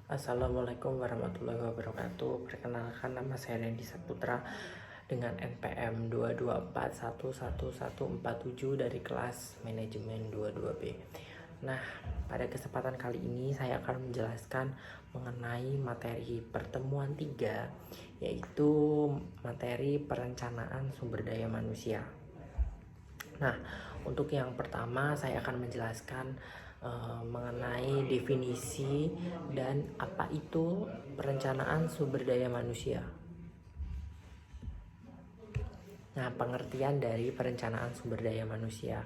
Assalamualaikum warahmatullahi wabarakatuh. Perkenalkan, nama saya Randy Saputra dengan NPM 224111147 dari kelas manajemen 22B. Nah, pada kesempatan kali ini saya akan menjelaskan mengenai materi pertemuan 3, yaitu materi perencanaan sumber daya manusia. Nah, untuk yang pertama saya akan menjelaskan mengenai definisi dan apa itu perencanaan sumber daya manusia. Nah, pengertian dari perencanaan sumber daya manusia.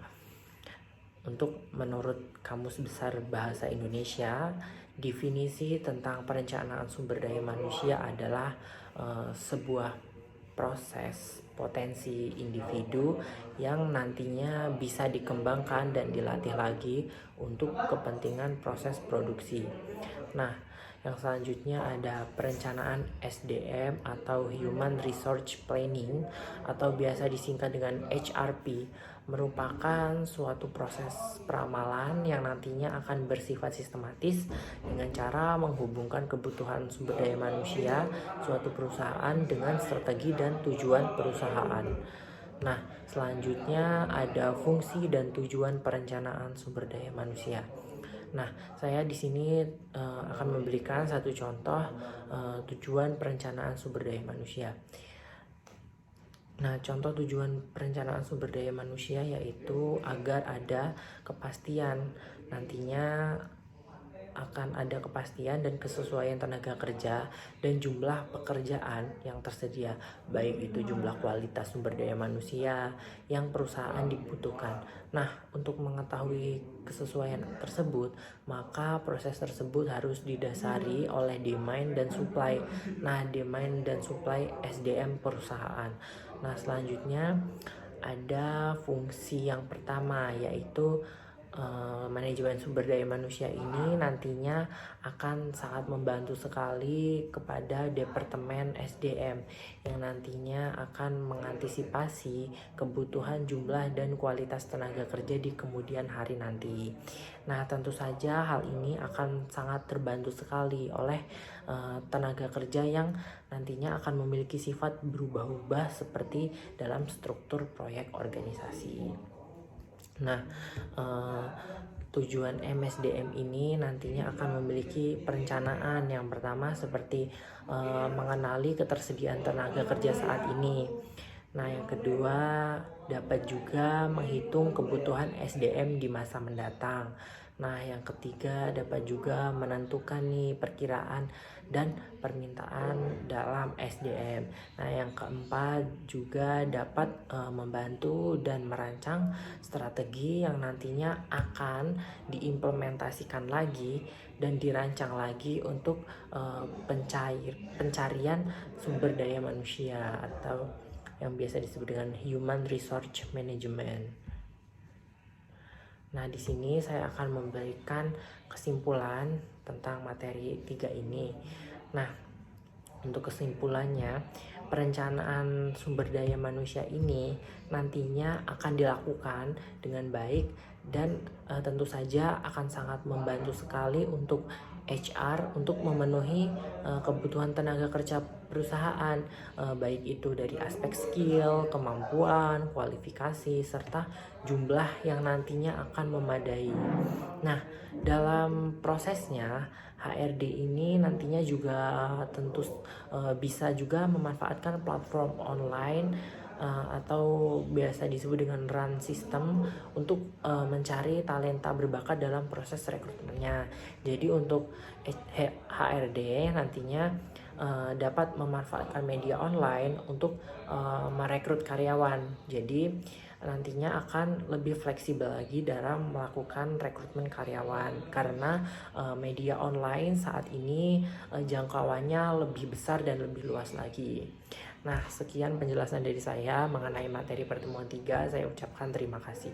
Untuk menurut Kamus Besar Bahasa Indonesia, definisi tentang perencanaan sumber daya manusia adalah sebuah proses potensi individu yang nantinya bisa dikembangkan dan dilatih lagi untuk kepentingan proses produksi. Nah, yang selanjutnya ada perencanaan SDM atau Human Resource Planning atau biasa disingkat dengan HRP, merupakan suatu proses peramalan yang nantinya akan bersifat sistematis dengan cara menghubungkan kebutuhan sumber daya manusia suatu perusahaan dengan strategi dan tujuan perusahaan. Nah, selanjutnya ada fungsi dan tujuan perencanaan sumber daya manusia. Nah, saya di sini akan memberikan satu contoh tujuan perencanaan sumber daya manusia. Nah, contoh tujuan perencanaan sumber daya manusia yaitu agar ada kepastian, nantinya akan ada kepastian dan kesesuaian tenaga kerja dan jumlah pekerjaan yang tersedia, baik itu jumlah kualitas sumber daya manusia yang perusahaan dibutuhkan. Nah, untuk mengetahui kesesuaian tersebut, maka proses tersebut harus didasari oleh demand dan supply. Nah, demand dan supply SDM perusahaan. Nah, selanjutnya ada fungsi yang pertama, yaitu manajemen sumber daya manusia ini nantinya akan sangat membantu sekali kepada Departemen SDM yang nantinya akan mengantisipasi kebutuhan jumlah dan kualitas tenaga kerja di kemudian hari nanti. Nah, tentu saja hal ini akan sangat terbantu sekali oleh tenaga kerja yang nantinya akan memiliki sifat berubah-ubah seperti dalam struktur proyek organisasi. Nah, tujuan MSDM ini nantinya akan memiliki perencanaan yang pertama seperti mengenali ketersediaan tenaga kerja saat ini. Nah, yang kedua dapat juga menghitung kebutuhan SDM di masa mendatang. Nah, yang ketiga dapat juga menentukan nih perkiraan dan permintaan dalam SDM. Nah, yang keempat juga dapat membantu dan merancang strategi yang nantinya akan diimplementasikan lagi dan dirancang lagi untuk pencarian sumber daya manusia atau yang biasa disebut dengan Human Resource Management. Nah, di sini saya akan memberikan kesimpulan tentang materi 3 ini. Nah, untuk kesimpulannya, perencanaan sumber daya manusia ini nantinya akan dilakukan dengan baik dan tentu saja akan sangat membantu sekali untuk HR untuk memenuhi kebutuhan tenaga kerja perusahaan, baik itu dari aspek skill, kemampuan, kualifikasi, serta jumlah yang nantinya akan memadai. Nah, dalam prosesnya HRD ini nantinya juga tentu bisa juga memanfaatkan platform online atau biasa disebut dengan run system untuk mencari talenta berbakat dalam proses rekrutmennya. Jadi untuk HRD nantinya dapat memanfaatkan media online untuk merekrut karyawan. Jadi nantinya akan lebih fleksibel lagi dalam melakukan rekrutmen karyawan karena media online saat ini jangkauannya lebih besar dan lebih luas lagi. Nah, sekian penjelasan dari saya mengenai materi pertemuan 3. Saya ucapkan terima kasih.